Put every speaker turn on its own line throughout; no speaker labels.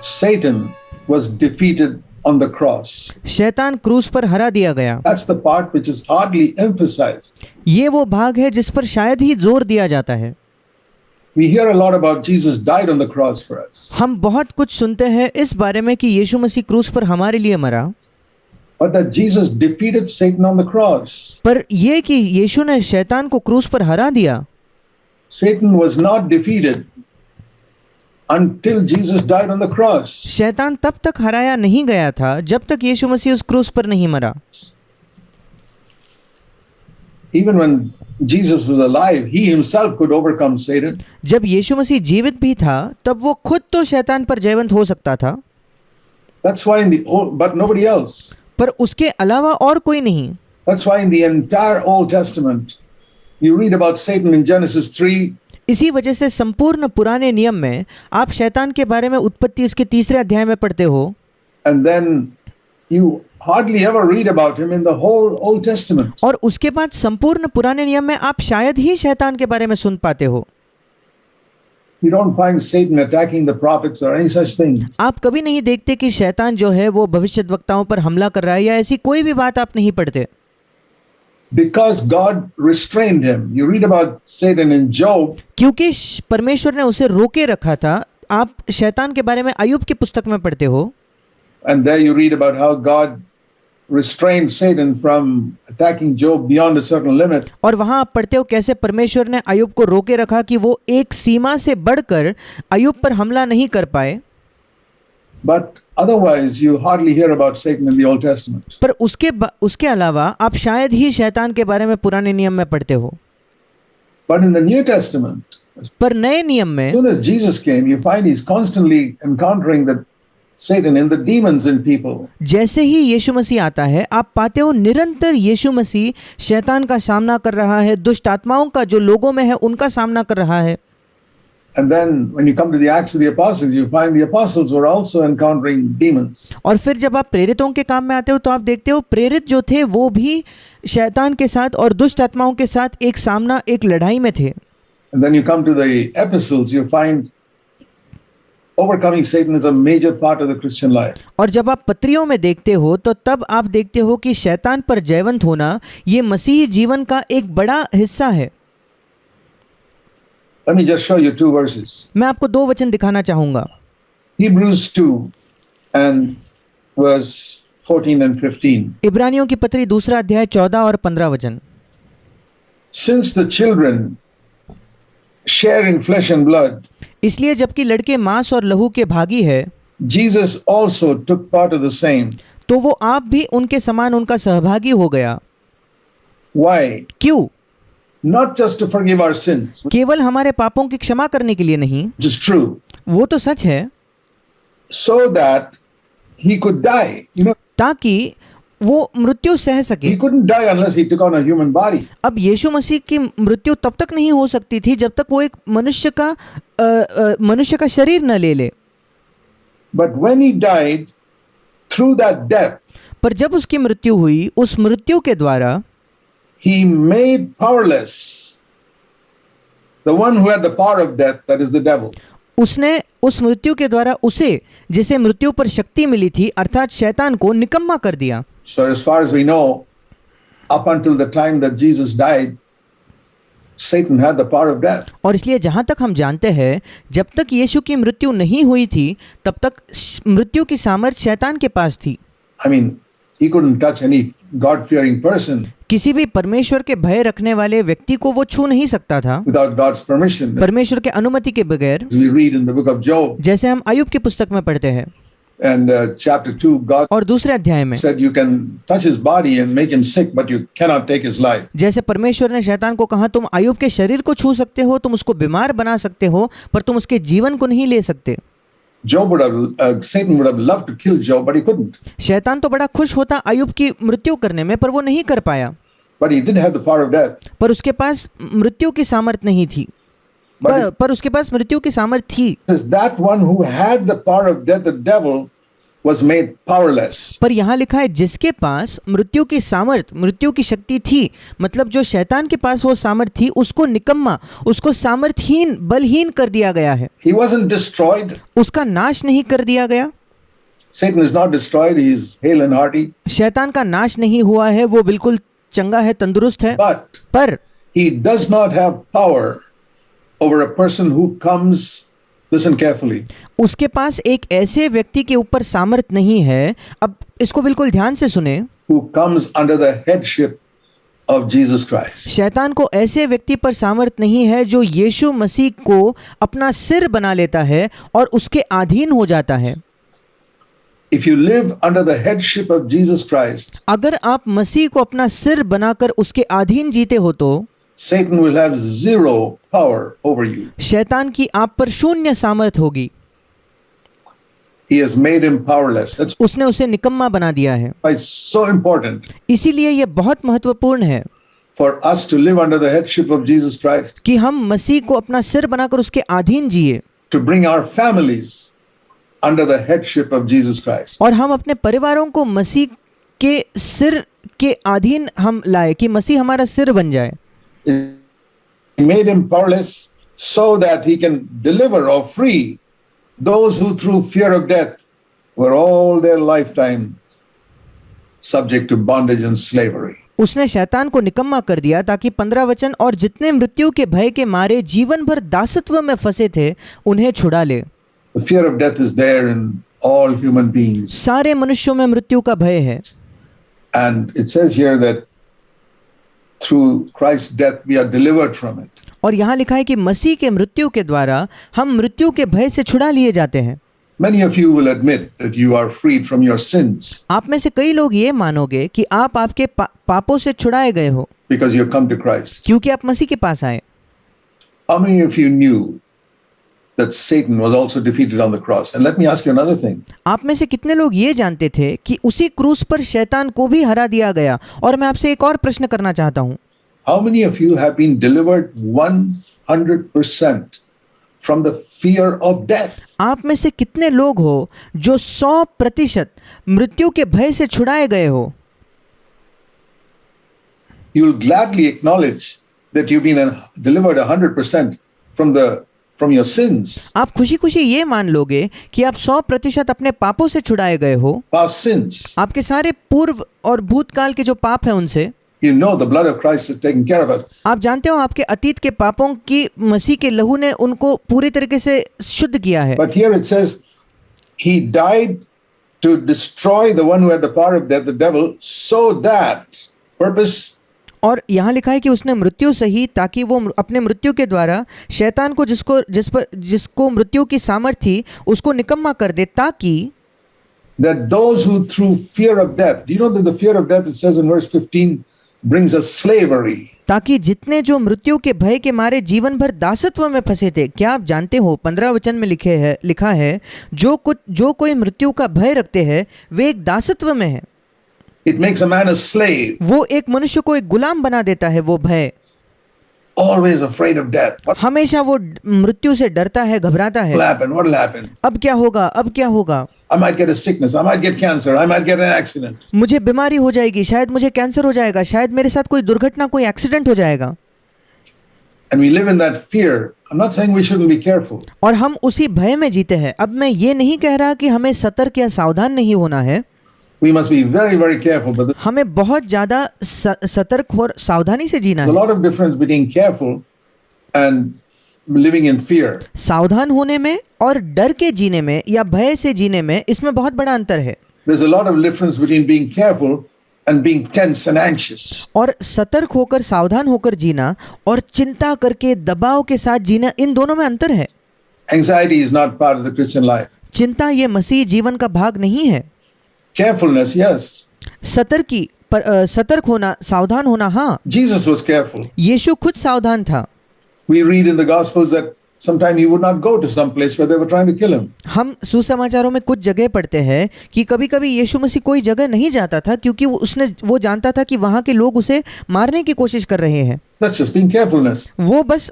Satan was defeated on the cross.
शैतान क्रूस पर हरा दिया गया।
That's the part which is hardly emphasized.
ये वो भाग है जिस पर शायद ही जोर दिया जाता है।
We hear a lot about Jesus died on the cross for us.
हम बहुत कुछ सुनते हैं इस बारे में कि यीशु मसीह क्रूस पर हमारे लिए मरा,
But that Jesus defeated Satan on the cross.
पर यह कि यीशु ने शैतान को क्रूस पर हरा दिया।
Satan was not defeated until Jesus died on the cross.
शैतान तब तक हराया नहीं गया था जब तक यीशु मसीह उस क्रूस पर नहीं मरा।
Even when Jesus was alive, he himself could overcome Satan.
जब यीशु मसीह जीवित भी था तब वो खुद तो शैतान पर जयवंत हो सकता था,
That's why but nobody else.
पर उसके अलावा और कोई नहीं।
That's why in the entire Old Testament, you read about Satan in Genesis 3.
इसी वजह से संपूर्ण पुराने नियम में आप शैतान के बारे में उत्पत्ति इसके 3 अध्याय में पढ़ते हो,
And then you hardly ever read about him in the whole Old Testament.
और उसके बाद संपूर्ण पुराने नियम में आप शायद ही शैतान के बारे में सुन पाते हो।
You don't find Satan attacking the prophets or any such thing.
आप कभी नहीं देखते कि शैतान जो है वो भविष्यद्वक्ताओं पर हमला कर रहा है या ऐसी कोई भी बात आप नहीं पढ़ते,
Because God restrained him. You read about Satan in Job.
क्योंकि परमेश्वर ने उसे रोके रखा था। आप शैतान के बारे में अय्यूब की पुस्तक में पढ़ते हो,
And there you read about how God restrained Satan from attacking Job beyond a certain limit.
और वहां आप पढ़ते हो कैसे परमेश्वर ने अय्यूब को रोके रखा कि वो एक सीमा से बढ़कर अय्यूब पर हमला नहीं कर पाए।
But otherwise you hardly hear about Satan in the Old Testament.
पर उसके अलावा आप शायद ही शैतान के बारे में पुराने नियम में पढ़ते हो।
But in the New Testament,
पर नए नियम में
as soon as Jesus came, you find he's constantly encountering the Satan and the demons in people.
जैसे ही यीशु मसीह आता है आप पाते हो निरंतर यीशु मसीह शैतान का सामना कर रहा है, दुष्ट आत्माओं का जो लोगों में है उनका सामना कर रहा है।
And then when you come to the Acts of the Apostles, you find the apostles were also encountering demons.
और फिर जब आप प्रेरितों के काम में आते हो तो आप देखते हो प्रेरित जो थे वो भी शैतान के साथ और दुष्ट आत्माओं के साथ एक सामना, एक लड़ाई में थे।
And then you come to the epistles, you find overcoming Satan is a major part of the Christian life.
और जब आप पत्रियों में देखते हो तो तब आप देखते हो कि शैतान पर जयवंत होना ये मसीही जीवन का एक बड़ा हिस्सा है।
Let me just show you 2 verses.
मैं आपको 2 वचन दिखाना चाहूंगा।
Hebrews 2 and verse 14 and 15.
इब्रानियों की पत्री 2 अध्याय 14 और 15 वचन।
Since the children share in flesh and blood,
इसलिए जबकि लड़के मांस और लहू के भागी है,
Jesus also took part of the same.
तो वो आप भी उनके समान उनका सहभागी हो गया।
Why?
क्यों?
Not just to forgive our sins,
केवल हमारे पापों की क्षमा करने के लिए नहीं,
which is true,
वो तो सच है,
so that he could die. You know,
ताकि वो मृत्यु सह सके।
he couldn't die unless he took on a human body.
अब यीशु मसीह की मृत्यु तब तक नहीं हो सकती थी जब तक वो एक मनुष्य का शरीर न ले ले।
But when he died, through that death,
पर जब उसकी मृत्यु हुई, उस मृत्यु के द्वारा
he made powerless the one who had the power of death, that is the devil.
उसने उस मृत्यु के द्वारा उसे जिसे मृत्यु पर शक्ति मिली थी अर्थात शैतान को निकम्मा कर दिया।
So as far as we know, up until the time that Jesus died, Satan had the power of death.
और इसलिए जहां तक हम जानते हैं जब तक यीशु की मृत्यु नहीं हुई थी तब तक मृत्यु की सामर्थ्य शैतान के पास थी।
I mean, he couldn't touch any God-fearing person
किसी भी परमेश्वर के भय रखने वाले व्यक्ति को वो छू नहीं सकता था
without God's permission.
परमेश्वर के अनुमति के बगैर।
As we read in the book of Job
जैसे हम अय्यूब की पुस्तक में पढ़ते हैं
and chapter 2, God
और 2 अध्याय में
said you can touch his body and make him sick, but you cannot take his life.
जैसे परमेश्वर ने शैतान को कहा तुम अय्यूब के शरीर को छू सकते हो, तुम उसको बीमार बना सकते हो, पर तुम उसके जीवन को नहीं ले सकते।
Satan would have loved to kill Job, but he couldn't.
शैतान तो बड़ा खुश होता अय्यूब की मृत्यु करने में, पर वो नहीं कर पाया।
But he did have the power of death.
पर उसके पास मृत्यु की सामर्थ नहीं थी। पर उसके पास मृत्यु की सामर्थ थी।
That one who had the power of death, the devil, was made powerless.
पर यहाँ लिखा है जिसके पास मृत्यु की सामर्थ, मृत्यु की शक्ति थी, मतलब जो शैतान के पास वो सामर्थ थी, उसको निकम्मा, उसको सामर्थहीन, बलहीन कर दिया गया है।
He wasn't destroyed.
उसका नाश नहीं कर दिया गया।
Satan is not destroyed. He is hale and hearty.
शैतान का नाश नहीं हुआ है, वो बिल्कुल चंगा है, तंदुरुस्त है।
But
पर
he does not have power over a person who comes, listen carefully,
उसके पास एक ऐसे व्यक्ति के ऊपर सामर्थ नहीं है। अब इसको बिल्कुल ध्यान से सुने।
who comes under the headship of Jesus Christ.
शैतान को ऐसे व्यक्ति पर सामर्थ नहीं है जो यीशु मसीह को अपना सिर बना लेता है और उसके अधीन हो जाता है।
If you live under the headship of Jesus Christ,
अगर आप मसीह को अपना सिर बनाकर उसके अधीन जीते हो तो
Satan will have zero power over you.
शैतान की आप पर शून्य सामर्थ होगी।
He has made him powerless. That's
उसने उसे निकम्मा बना दिया है।
why it's so important
इसीलिए यह बहुत महत्वपूर्ण है
for us to live under the headship of Jesus Christ,
कि हम मसीह को अपना सिर बनाकर उसके अधीन जिए
to bring our families under the headship of Jesus Christ.
और हम अपने परिवारों को मसीह के सिर के अधीन हम लाए, कि मसीह हमारा सिर बन जाए।
He made him powerless so that he can deliver or free those who through fear of death were all their lifetime subject to bondage and slavery.
उसने शैतान को निकम्मा कर दिया ताकि 15 वचन और जितने मृत्यु के भय के मारे जीवन भर दासत्व में फंसे थे उन्हें छुड़ा ले।
The fear of death is there in all human beings.
सारे मनुष्यों में मृत्यु का भय है।
And it says here that through Christ's death we are delivered from it.
और यहाँ लिखा है कि मसीह के मृत्यु के द्वारा हम मृत्यु के भय से छुड़ा लिए जाते हैं।
Many of you will admit that you are freed from your sins
आप में से कई लोग ये मानोगे कि आप आपके पापों से छुड़ाए गए हो
because you have come to Christ.
क्योंकि आप मसीह के पास आए।
How many of you knew that Satan was also defeated on the cross? And let me ask you another thing.
आप में से कितने लोग ये जानते थे कि उसी क्रूस पर शैतान को भी हरा दिया गया? और मैं आपसे एक और प्रश्न करना चाहता हूँ।
How many of you have been delivered 100% from the fear of death?
आप में से कितने लोग हो जो 100% मृत्यु के भय से छुड़ाए गए हो?
You will gladly acknowledge that you've been delivered 100% from your sins,
आप खुशी खुशी ये मान लोगे कि आप 100% अपने पापों से छुड़ाए गए हो,
past sins.
आपके सारे पूर्व और भूतकाल के जो पाप हैं उनसे।
You know the blood of Christ has taken care of us.
आप जानते हो आपके अतीत के पापों की मसीह के लहू ने उनको पूरी तरीके से शुद्ध किया है।
But here it says, He died to destroy the one who had the power of death, the devil, so that purpose.
और यहाँ लिखा है कि उसने मृत्यु सही ताकि वो अपने मृत्यु के द्वारा शैतान को जिसको मृत्यु की सामर्थ थी उसको निकम्मा कर दे, ताकि
That those who through fear of death, do you know that the fear of death, it says in verse 15, brings us slavery.
ताकि जितने जो मृत्यु के भय के मारे जीवन भर दासत्व में फंसे थे। क्या आप जानते हो 15 वचन में लिखा है जो कोई मृत्यु का भय रखते हैं वे एक दासत्व में है।
It makes a man a slave,
वो एक मनुष्य को एक गुलाम बना देता है। वो भय
always afraid of death. What
हमेशा वो मृत्यु से डरता है, घबराता है।
will happen? What will happen?
अब क्या होगा, अब क्या होगा?
I might get a sickness, I might get cancer, I might get an accident.
मुझे बीमारी हो जाएगी, शायद मुझे कैंसर हो जाएगा, शायद मेरे साथ कोई दुर्घटना, कोई एक्सीडेंट हो जाएगा।
And we live in that fear. I'm not saying we shouldn't be careful.
और हम उसी भय में जीते हैं। अब मैं ये नहीं कह रहा कि हमें सतर्क या सावधान नहीं होना है।
We must be very, very careful. But
हमें बहुत ज्यादा सतर्क और सावधानी से जीना
there's a
है।
lot of difference between careful and living in fear.
सावधान होने में और डर के जीने में या भय से जीने में, इसमें बहुत बड़ा अंतर है।
There's a lot of difference between being careful and being tense and anxious.
और सतर्क होकर सावधान होकर जीना और चिंता करके दबाव के साथ जीना, इन दोनों में अंतर है।
Anxiety is not part of the Christian life.
चिंता ये मसीह जीवन का भाग नहीं है।
Carefulness, yes.
सतर्क होना, सावधान होना, हाँ।
Jesus was careful.
यीशु खुद सावधान था।
We read in the Gospels that sometime he would not go to some place where they were trying to kill him.
हम सुसमाचारों में कुछ जगह पढ़ते हैं कि कभी-कभी यीशु मसीह कोई जगह नहीं जाता था क्योंकि वो जानता था कि वहाँ के लोग उसे मारने की कोशिश कर रहे हैं।
That's just being carefulness.
वो बस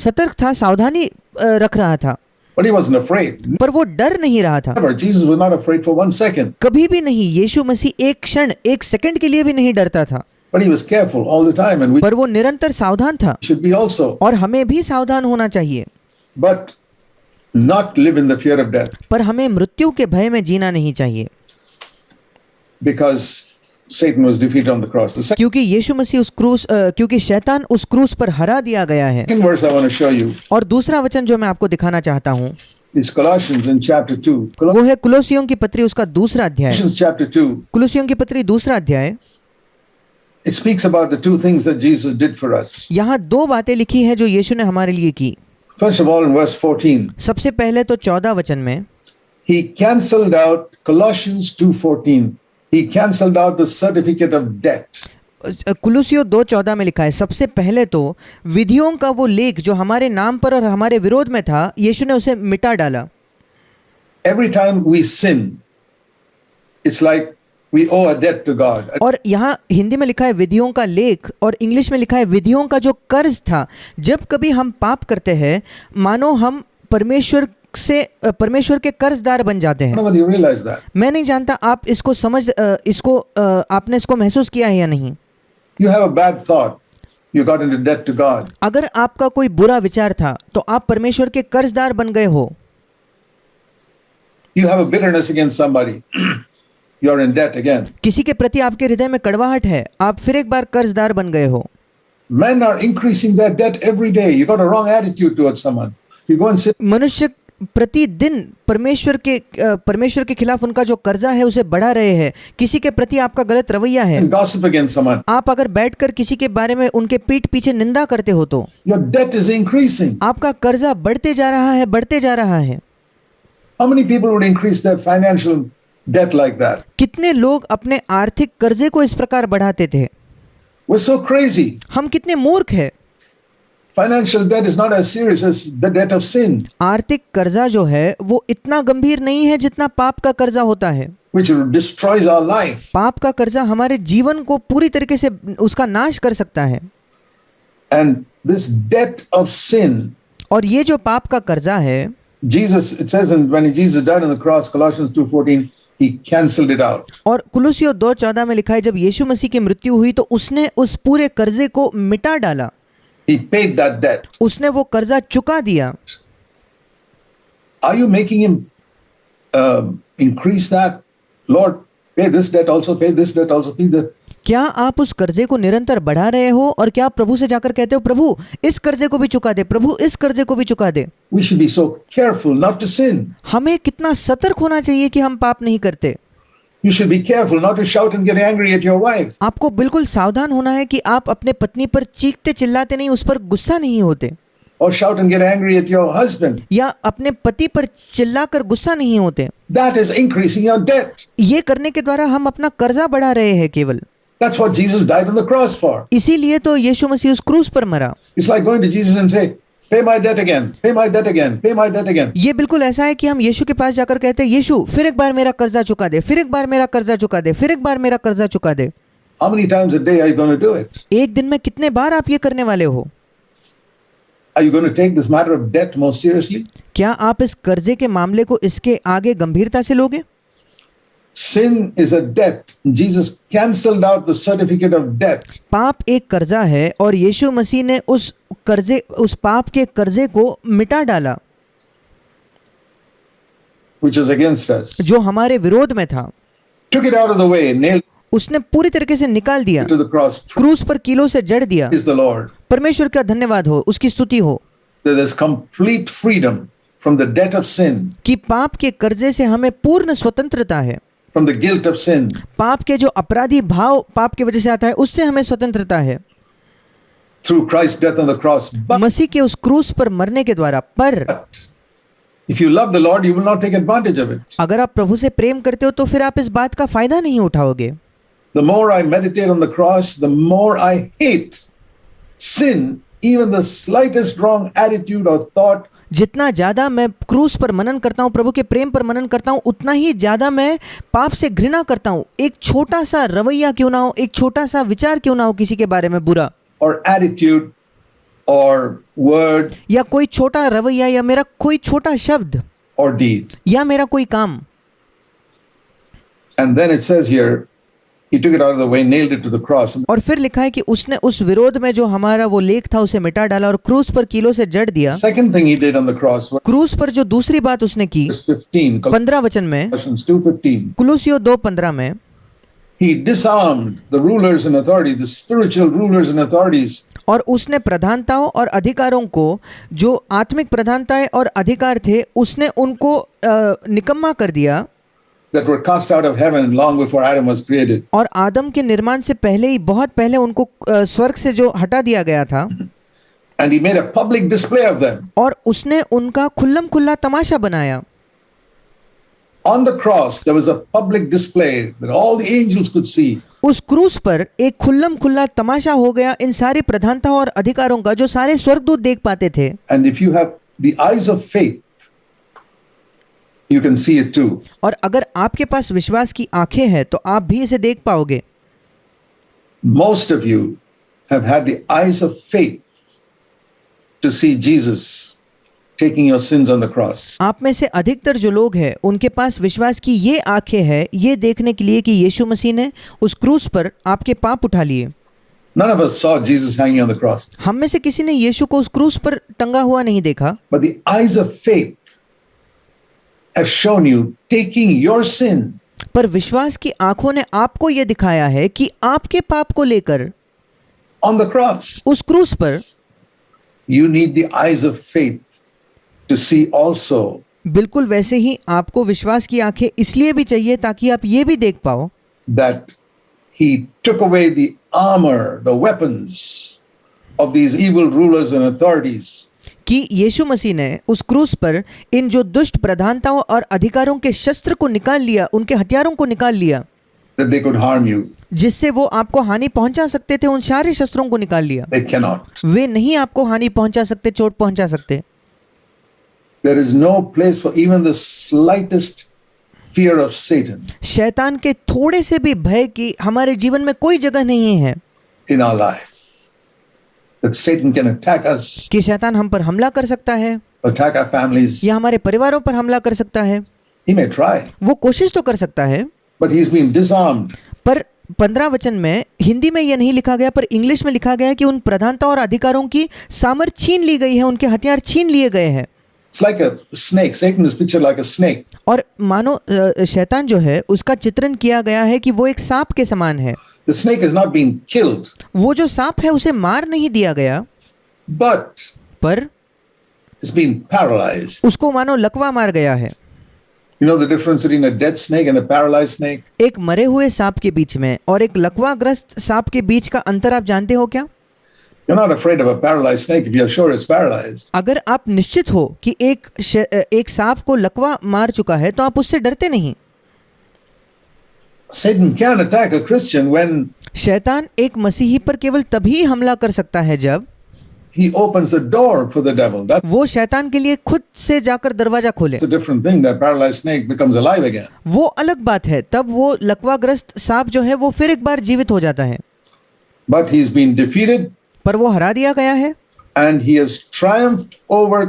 सतर्क था, सावधानी रख रहा था।
but he wasn't afraid.
पर वो डर नहीं रहा था,
Never. Jesus was not afraid for 1 second,
कभी भी नहीं। यीशु मसीह एक क्षण, एक सेकंड के लिए भी नहीं डरता था,
but he was careful all the time, and we
पर वो निरंतर सावधान था,
should be also,
और हमें भी सावधान होना चाहिए।
but not live in the fear of death,
पर हमें मृत्यु के भय में जीना नहीं चाहिए,
because Satan was defeated on the cross. The
क्योंकि यीशु मसीह उस क्रूस क्योंकि शैतान उस क्रूस पर हरा दिया गया है।
second verse I want to show you
और दूसरा वचन जो मैं आपको दिखाना चाहता हूँ
is Colossians in chapter 2.
वो है कुलोसियों की पत्री उसका दूसरा अध्याय।
Colossians chapter 2.
कुलोसियों की पत्री दूसरा अध्याय,
It speaks about the two things that Jesus did for us.
यहाँ दो बातें लिखी हैं जो यीशु ने हमारे लिए की।
First of all, in verse 14,
सबसे पहले तो 14 वचन में
he cancelled out Colossians 2:14. He cancelled out the certificate of debt.
कुलुसियों 2:14 में लिखा है, सबसे पहले तो विधियों का वो लेख जो हमारे नाम पर और हमारे विरोध में था, यीशु ने उसे मिटा डाला।
Every time we sin, it's like we owe a debt to God.
और यहाँ हिंदी में लिखा है विधियों का लेख, और इंग्लिश में लिखा है विधियों का जो कर्ज था। जब कभी हम पाप करते हैं, मानो हम परमेश्वर के कर्जदार बन जाते
I don't
हैं।
know whether you realize that.
मैं नहीं जानता आप आपने इसको महसूस किया है या नहीं।
You have a bad thought, you got into debt to God.
अगर आपका कोई बुरा विचार था तो आप परमेश्वर के कर्जदार बन गए हो।
You have a bitterness against somebody, you're in debt again.
किसी के प्रति आपके हृदय में कड़वाहट है, आप फिर एक बार कर्जदार बन गए हो।
Men are increasing their debt every day. You got a wrong attitude towards someone. You go and sit.
मनुष्य प्रतिदिन परमेश्वर के खिलाफ उनका जो कर्जा है उसे बढ़ा रहे हैं। किसी के प्रति आपका गलत रवैया है,
And gossip against someone.
आप अगर बैठकर किसी के बारे में उनके पीठ पीछे निंदा करते हो तो
Your debt is increasing.
आपका कर्जा बढ़ते जा रहा है, बढ़ते जा रहा है।
How many people would increase their financial debt like that?
कितने लोग अपने आर्थिक कर्जे को इस प्रकार बढ़ाते थे?
We're so crazy.
हम कितने मूर्ख हैं।
Financial debt is not as serious as the debt of sin,
आर्थिक कर्जा जो है वो इतना गंभीर नहीं है जितना पाप का कर्जा होता है।
which destroys our life.
पाप का कर्जा हमारे जीवन को पूरी तरीके से उसका नाश कर सकता है।
And this debt of sin,
और ये जो पाप का कर्जा है,
Jesus, it says when Jesus died on the cross, Colossians 2:14, he cancelled it out.
और कुलुसियों 2:14 में लिखा है जब यीशु मसीह की मृत्यु हुई तो उसने उस पूरे कर्जे को मिटा डाला,
He paid that debt.
उसने वो कर्जा चुका दिया।
Are you making him increase that? Lord, pay this debt also, pay this debt also, pay that.
क्या आप उस कर्जे को निरंतर बढ़ा रहे हो, और क्या आप प्रभु से जाकर कहते हो प्रभु इस कर्जे को भी चुका दे, प्रभु इस कर्जे को भी चुका दे?
We should be so careful not to sin.
हमें कितना सतर्क होना चाहिए कि हम पाप नहीं करते।
You should be careful not to shout and get angry at your wife.
आपको बिल्कुल सावधान होना है कि आप अपने पत्नी पर चीखते चिल्लाते नहीं, उस पर गुस्सा नहीं होते,
Or shout and get angry at your husband.
या अपने पति पर चिल्लाकर गुस्सा नहीं होते।
That is increasing your debt.
ये करने के द्वारा हम अपना कर्जा बढ़ा रहे हैं केवल।
That's what Jesus died on the cross for.
इसीलिए तो यीशु मसीह उस क्रूस पर मरा।
It's like going to Jesus and say, pay my debt again, pay my debt again, pay my debt again.
ये बिल्कुल ऐसा है कि हम यीशु के पास जाकर कहते हैं यीशु फिर एक बार मेरा कर्जा चुका दे, फिर एक बार मेरा कर्जा चुका दे, फिर एक बार मेरा कर्जा चुका दे।
How many times a day are you going to do it?
एक दिन में कितने बार आप ये करने वाले हो?
Are you going to take this matter of debt more seriously?
क्या आप इस कर्जे के मामले को इसके आगे गंभीरता से लोगे?
Sin is a debt. Jesus cancelled out the certificate of debt.
पाप एक कर्जा है और यीशु मसीह ने उस पाप के कर्जे को मिटा डाला
which is against us.
जो हमारे विरोध में था।
Took it out of the way, nailed
उसने पूरी तरीके से निकाल दिया,
it to the cross.
क्रूस पर कीलों से जड़ दिया।
Is the Lord.
परमेश्वर का धन्यवाद हो, उसकी स्तुति हो
There is complete freedom from the debt of sin,
कि पाप के कर्जे से हमें पूर्ण स्वतंत्रता है।
from the guilt of sin.
पाप के जो अपराधी भाव पाप की वजह से आता है उससे हमें स्वतंत्रता है
Through Christ's death on the cross. But
मसीह के उस क्रूस पर मरने के द्वारा। पर
if you love the Lord, you will not take advantage of it.
अगर आप प्रभु से प्रेम करते हो तो फिर आप इस बात का फायदा नहीं उठाओगे।
The more I meditate on the cross, the more I hate sin, even the slightest wrong attitude or thought.
जितना ज्यादा मैं क्रूस पर मनन करता हूँ, प्रभु के प्रेम पर मनन करता हूँ, उतना ही ज्यादा मैं पाप से घृणा करता हूँ। एक छोटा सा रवैया क्यों ना हो, एक छोटा सा विचार क्यों ना हो किसी के बारे में बुरा,
Or attitude or word
या कोई छोटा रवैया या मेरा कोई छोटा शब्द
or deed.
या मेरा कोई काम।
And then it says here, he took it out of the way, nailed it to the cross.
और फिर लिखा है कि उसने उस विरोध में जो हमारा वो लेख था उसे मिटा डाला और क्रूस पर कीलों से जड़ दिया।
Second thing he did on the cross,
क्रूस पर जो दूसरी बात उसने की
verse 15,
15 वचन में,
Colossians 2:15,
कुलुसियों 2:15 में,
he disarmed the rulers and authorities, the spiritual rulers and authorities,
और उसने प्रधानताओं और अधिकारों को, जो आत्मिक प्रधानताएं और अधिकार थे, उसने उनको निकम्मा कर दिया
that were cast out of heaven long before Adam was created.
और आदम के निर्माण से पहले ही, बहुत पहले उनको स्वर्ग से जो हटा दिया गया था,
And he made a public display of them.
और उसने उनका खुल्लम खुल्ला तमाशा बनाया।
On the cross, there was a public display that all the angels could see.
उस क्रूस पर एक खुल्लम खुल्ला तमाशा हो गया इन सारी प्रधानताओं और अधिकारों का, जो सारे स्वर्गदूत देख पाते थे।
And if you have the eyes of faith, you can see it too.
और अगर आपके पास विश्वास की आंखें हैं तो आप भी इसे देख पाओगे।
Most of you have had the eyes of faith to see Jesus taking your sins on the cross.
आप में से अधिकतर जो लोग हैं उनके पास विश्वास की ये आंखें हैं, ये देखने के लिए कि यीशु मसीह ने उस क्रूस पर आपके पाप उठा लिए।
None of us saw Jesus hanging on the cross,
हम में से किसी ने यीशु को उस क्रूस पर टंगा हुआ नहीं देखा,
but the eyes of faith have shown you taking your sin
पर विश्वास की आंखों ने आपको ये दिखाया है कि आपके पाप को लेकर
on the cross.
उस क्रूस पर,
You need the eyes of faith to see also
बिल्कुल वैसे ही आपको विश्वास की आंखें इसलिए भी चाहिए ताकि आप ये भी देख पाओ
that he took away the armor, the weapons of these evil rulers and authorities,
कि यीशु मसीह ने उस क्रूस पर इन जो दुष्ट प्रधानताओं और अधिकारों के शस्त्र को निकाल लिया, उनके हथियारों को निकाल लिया,
that they could harm you.
जिससे वो आपको हानि पहुंचा सकते थे, उन सारे शस्त्रों को निकाल लिया।
They cannot.
वे नहीं आपको हानि पहुंचा सकते, चोट पहुंचा सकते।
There is no place for even the slightest fear of Satan
शैतान के थोड़े से भी भय की हमारे जीवन में कोई जगह नहीं है
in our life. That Satan can attack us,
कि शैतान हम पर हमला कर सकता है
attack our families.
या हमारे परिवारों पर हमला कर सकता है।
He may try,
वो कोशिश तो कर सकता है,
but he's been disarmed.
पर 15 वचन में हिंदी में यह नहीं लिखा गया, पर इंग्लिश में लिखा गया है कि उन प्रधानता और अधिकारों की सामर्थ छीन ली गई है, उनके हथियार छीन लिए गए हैं।
It's like a snake. Satan is pictured like a snake.
और मानो शैतान जो है उसका चित्रण किया गया है कि वो एक सांप के समान है।
The snake is not being killed,
वो जो सांप है उसे मार नहीं दिया गया,
but
पर
it's being paralyzed.
उसको मानो लकवा मार गया है।
You know the difference between a dead snake and a paralyzed snake?
एक मरे हुए सांप के बीच में और एक लकवाग्रस्त सांप के बीच का अंतर आप जानते हो क्या?
You're not afraid of a paralyzed snake if you're sure it's paralyzed.
अगर आप निश्चित हो कि एक सांप को लकवा मार चुका है तो आप उससे डरते नहीं।
Satan can attack a Christian when
शैतान एक मसीही पर केवल तभी हमला कर सकता है जब
he opens the door for the devil. That's
वो शैतान के लिए खुद से जाकर दरवाजा खोले।
a different thing. That paralyzed snake becomes alive again.
वो अलग बात है, तब वो लकवाग्रस्त सांप जो है वो फिर एक बार जीवित हो जाता है।
But he's been defeated
पर वो हरा दिया गया है
and he has triumphed over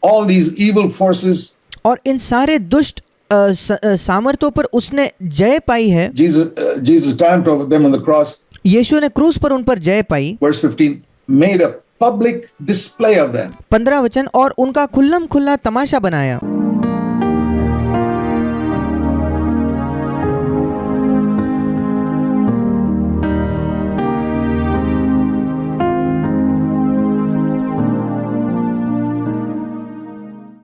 all these evil forces.
और इन सारे दुष्ट सामर्थ्यों पर उसने जय पाई है।
Jesus triumphed over them on the cross.
यीशु ने क्रूस पर उन पर जय पाई।
Verse 15 made a public display of them.
15 वचन, और उनका खुल्लम खुल्ला तमाशा बनाया।